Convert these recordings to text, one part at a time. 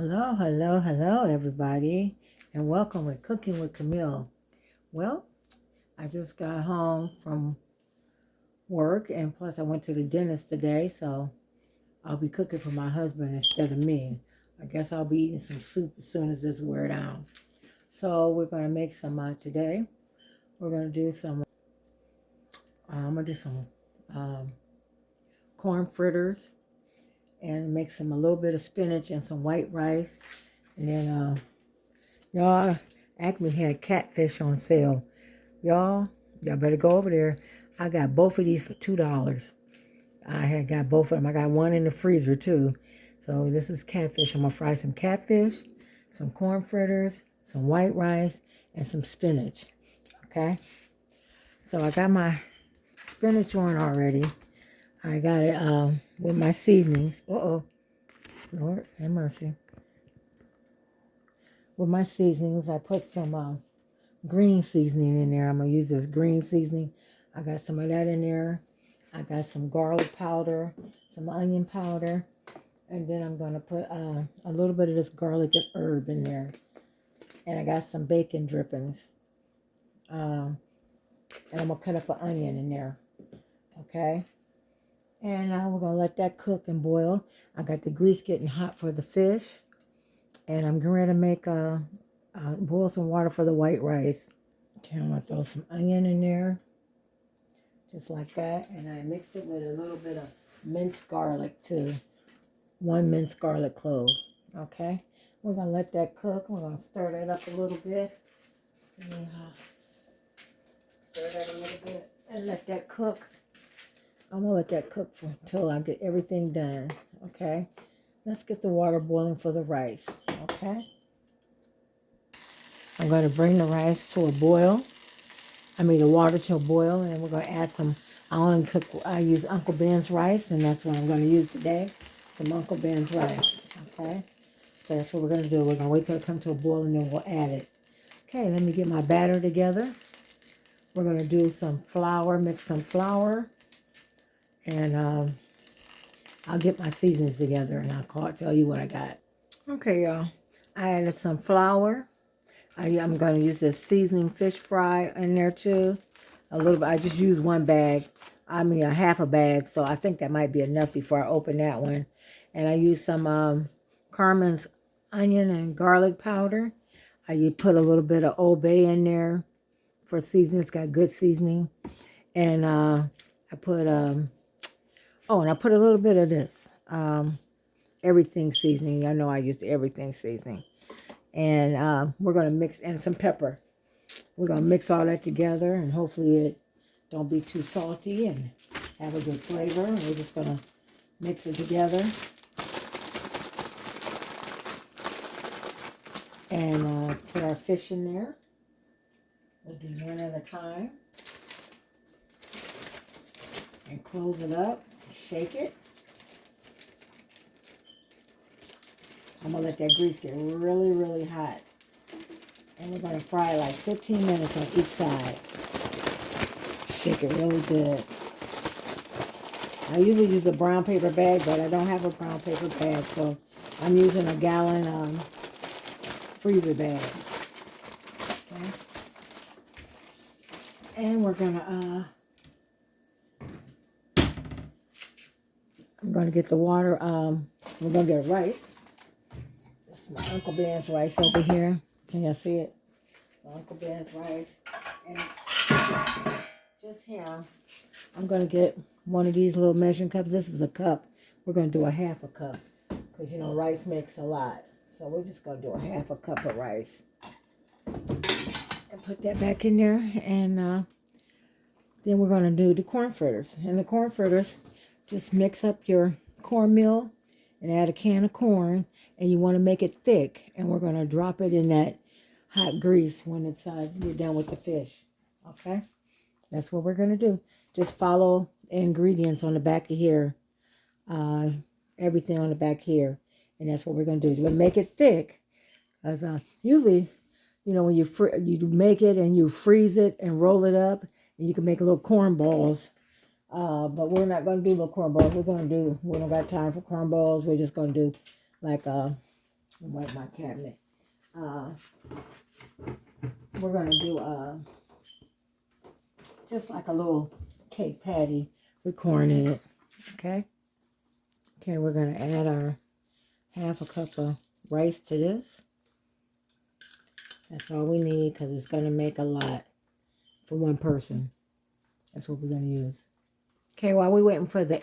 Hello, hello, hello, everybody, and welcome with Cooking with Camille. Well, I just got home from work, and plus I went to the dentist today, so I'll be cooking for my husband instead of me. I guess I'll be eating some soup as soon as this wears down. So we're going to make some today. We're going to do some, I'm going to do some corn fritters and make a little bit of spinach and some white rice. And then y'all, Acme had catfish on sale. Y'all better go over there. I got both of these for $2. I had got both of them. I got one in the freezer too. So this is catfish. I'm going to fry some catfish, some corn fritters, some white rice, and some spinach. Okay? So I got my spinach on already. I got it with my seasonings. Uh-oh. Lord have mercy. With my seasonings, I put some green seasoning in there. I'm going to use this green seasoning. I got some of that in there. I got some garlic powder, some onion powder, and then I'm going to put a little bit of this garlic and herb in there. And I got some bacon drippings. And I'm going to cut up an onion in there. Okay? And we're going to let that cook and boil. I got the grease getting hot for the fish. And I'm going to make boil some water for the white rice. Okay, I'm going to throw some onion in there. Just like that. And I mixed it with a little bit of minced garlic too. 1 minced garlic clove. Okay. We're going to let that cook. We're going to stir that up a little bit. Stir that a little bit. And let that cook. I'm going to let that cook until I get everything done. Okay. Let's get the water boiling for the rice. Okay. I'm going to bring the rice to a boil. The water to a boil, and we're going to add some. I use Uncle Ben's rice, and that's what I'm going to use today. Some Uncle Ben's rice. Okay. So that's what we're going to do. We're going to wait till it comes to a boil, and then we'll add it. Okay. Let me get my batter together. We're going to do some flour. Mix some flour, and I'll get my seasonings together, and I'll tell you what I got. Okay, y'all. I added some flour. I'm going to use this seasoning fish fry in there too. A little bit. I just used one bag. A half a bag. So I think that might be enough before I open that one. And I used some Carmen's onion and garlic powder. You put a little bit of Old Bay in there for seasoning. It's got good seasoning. And I put and I put a little bit of this everything seasoning. I know I used everything seasoning. And we're going to mix, and some pepper. We're going to mix all that together, and hopefully it don't be too salty and have a good flavor. And we're just going to mix it together. And put our fish in there. We'll do one at a time. And close it up. Shake it. I'm going to let that grease get really, really hot. And we're going to fry like 15 minutes on each side. Shake it really good. I usually use a brown paper bag, but I don't have a brown paper bag, so I'm using a gallon freezer bag. Okay. And we're going to, I'm going to get the water, we're going to get rice. My Uncle Ben's rice over here. Can y'all see it? My Uncle Ben's rice. And it's just him. I'm going to get one of these little measuring cups. This is a cup. We're going to do a half a cup. Because, rice makes a lot. So we're just going to do a half a cup of rice. And put that back in there. And then we're going to do the corn fritters. And the corn fritters, just mix up your cornmeal and add a can of corn. And you want to make it thick. And we're going to drop it in that hot grease when it's you're done with the fish. Okay? That's what we're going to do. Just follow the ingredients on the back of here. Everything on the back here. And that's what we're going to do. We're going to make it thick. Because usually, when you make it and you freeze it and roll it up. And you can make little corn balls. But we're not going to do little corn balls. We don't got time for corn balls. We're just going to do like wipe my cabinet. We're gonna do just like a little cake patty with corn in it. Okay. Okay, we're gonna add our half a cup of rice to this. That's all we need because it's gonna make a lot for one person. That's what we're gonna use. Okay, while we're waiting for the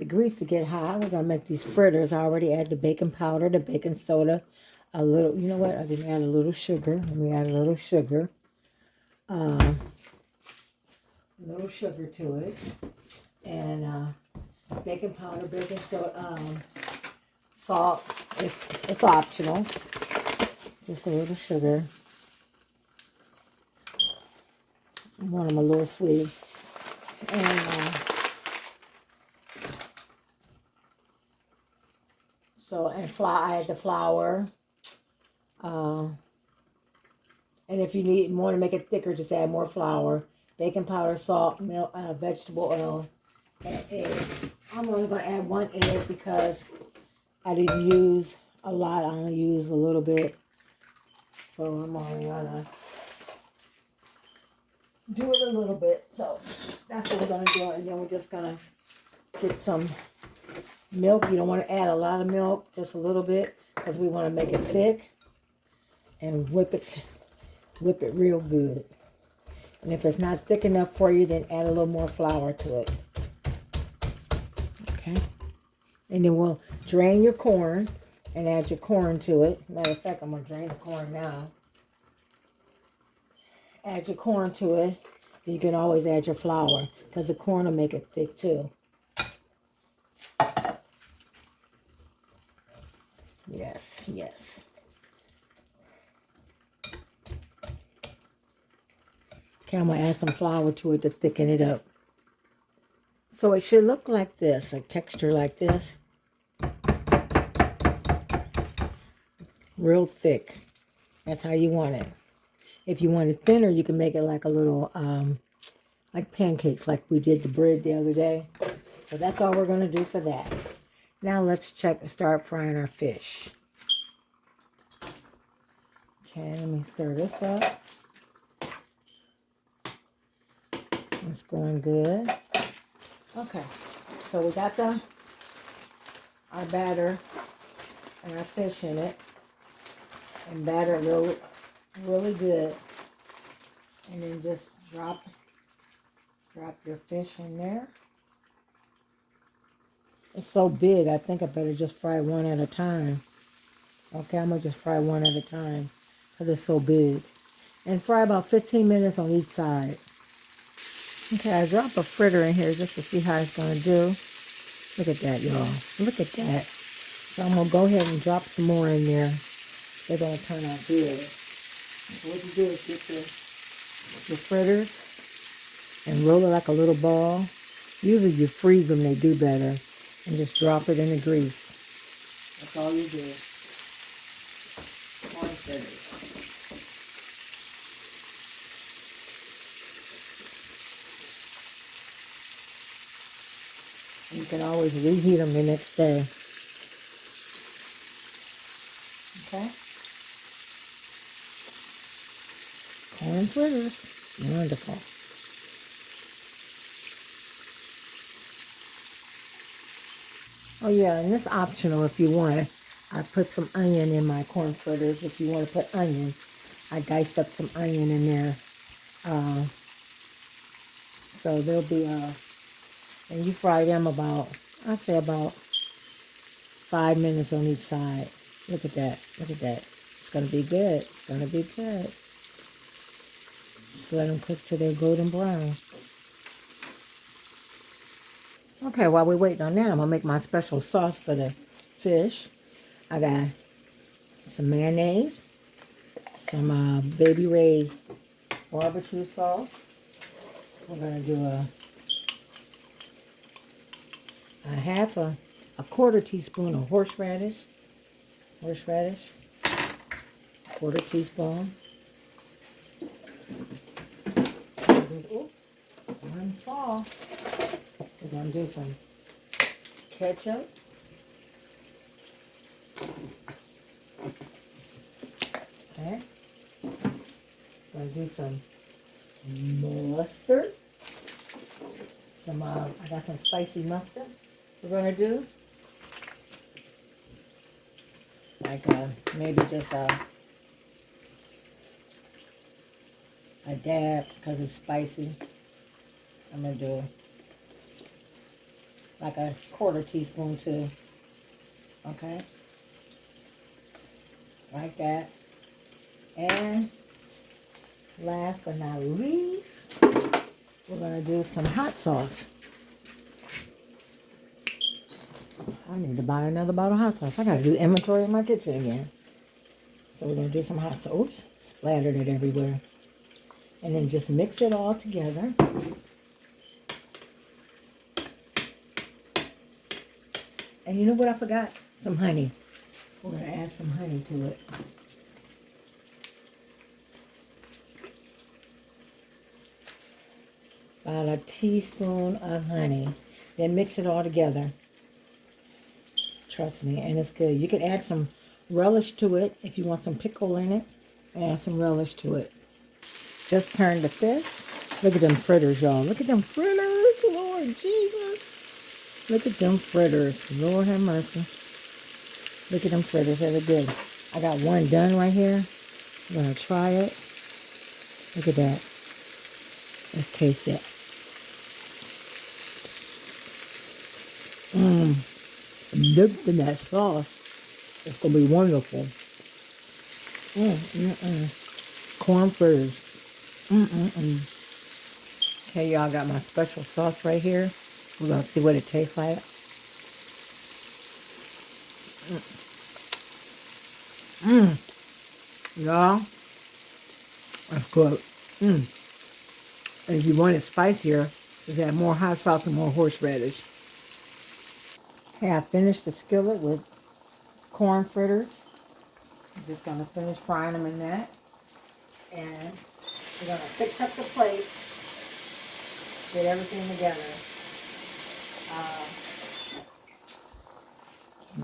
grease to get hot, we're gonna make these fritters. I already added the baking powder, the baking soda, a little. You know what? I didn't add a little sugar. Let me add a little sugar. A little sugar to it, and baking powder, baking soda, salt. It's optional. Just a little sugar. I want them a little sweet. And I add the flour. And if you want to make it thicker, just add more flour. Baking powder, salt, milk, vegetable oil, and eggs. I'm only going to add 1 egg because I didn't use a lot. I only used a little bit. So I'm only going to do it a little bit. So that's what we're going to do. And then we're just going to get some milk. You don't want to add a lot of milk, just a little bit, because we want to make it thick. And whip it real good. And if it's not thick enough for you, then add a little more flour to it. Okay. And then we'll drain your corn and add your corn to it. Matter of fact, I'm going to drain the corn now. Add your corn to it. You can always add your flour because the corn will make it thick too. Yes, yes. Okay, I'm going to add some flour to it to thicken it up. So it should look like this, a texture like this. Real thick. That's how you want it. If you want it thinner, you can make it like a little, like pancakes, like we did the bread the other day. So that's all we're going to do for that. Now let's start frying our fish. Okay, let me stir this up. It's going good. Okay, so we got our batter and our fish in it, and batter really good. And then just drop your fish in there. It's so big, I think I better just fry one at a time. Okay, I'm gonna just fry one at a time because it's so big. And fry about 15 minutes on each side. Okay, I dropped a fritter in here just to see how it's going to do. Look at that, y'all. Look at that. So I'm going to go ahead and drop some more in there. They're going to turn out good. So what you do is get your fritters and roll it like a little ball. Usually you freeze them, they do better. And just drop it in the grease. That's all you do. Corn fritters. You can always reheat them the next day. Okay? Corn fritters. Wonderful. Oh yeah, and it's optional if you want. I put some onion in my corn fritters if you want to put onion. I diced up some onion in there. So they'll be, and you fry them I'd say about 5 minutes on each side. Look at that. Look at that. It's going to be good. It's going to be good. Just let them cook till they're golden brown. Okay, while we're waiting on that, I'm going to make my special sauce for the fish. I got some mayonnaise, some Baby Ray's barbecue sauce. We're going to do a quarter teaspoon of horseradish, quarter teaspoon. Oops, one fall. We're going to do some ketchup. to do some mustard. I got some spicy mustard we're going to do. Like maybe just a dab because it's spicy. I'm going to do like a 1/4 teaspoon too. Okay. Like that. And last but not least, we're going to do some hot sauce. I need to buy another bottle of hot sauce. I got to do inventory in my kitchen again. So we're going to do some hot sauce. Oops, splattered it everywhere. And then just mix it all together. And you know what I forgot? Some honey. We're going to add some honey to it. About a teaspoon of honey. Then mix it all together. Trust me, and it's good. You can add some relish to it if you want some pickle in it. Add some relish to it. Just turn the fish. Look at them fritters, y'all. Look at them fritters, Lord Jesus. Look at them fritters. Lord have mercy. Look at them fritters. They're good. I got one done right here. I'm going to try it. Look at that. Let's taste it. Dipped in that sauce. It's going to be wonderful. Corn fritters. Okay, y'all, got my special sauce right here. We're going to see what it tastes like. Y'all, that's good. And if you want it spicier, just add more hot sauce and more horseradish. Okay, I finished the skillet with corn fritters. I'm just going to finish frying them in that. And we're going to fix up the plate. Get everything together.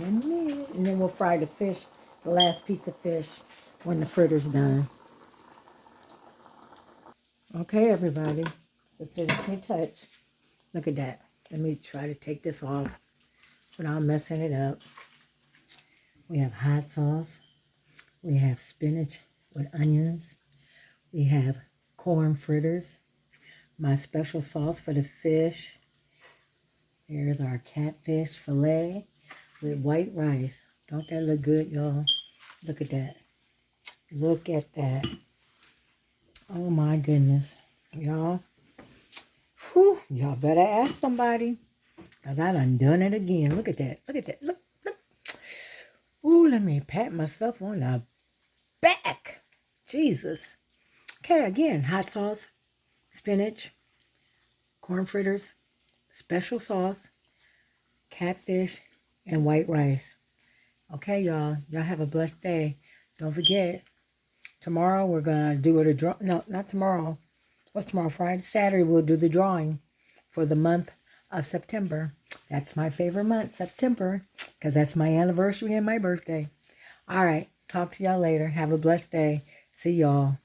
And then we'll fry the fish, the last piece of fish, when the fritter's done. Okay, everybody. The finishing touch. Look at that. Let me try to take this off without messing it up. We have hot sauce. We have spinach with onions. We have corn fritters. My special sauce for the fish. There's our catfish fillet with white rice. Don't that look good, y'all? Look at that. Look at that. Oh my goodness. Y'all. Whew, y'all better ask somebody. Because I done it again. Look at that. Look at that. Look. Ooh, let me pat myself on the back. Jesus. Okay, again, hot sauce, spinach, corn fritters, special sauce, catfish, and white rice. Okay, y'all. Y'all have a blessed day. Don't forget, tomorrow we're going to do it a draw. No, not tomorrow. What's tomorrow? Friday? Saturday we'll do the drawing for the month of September. That's my favorite month, September, because that's my anniversary and my birthday. All right. Talk to y'all later. Have a blessed day. See y'all.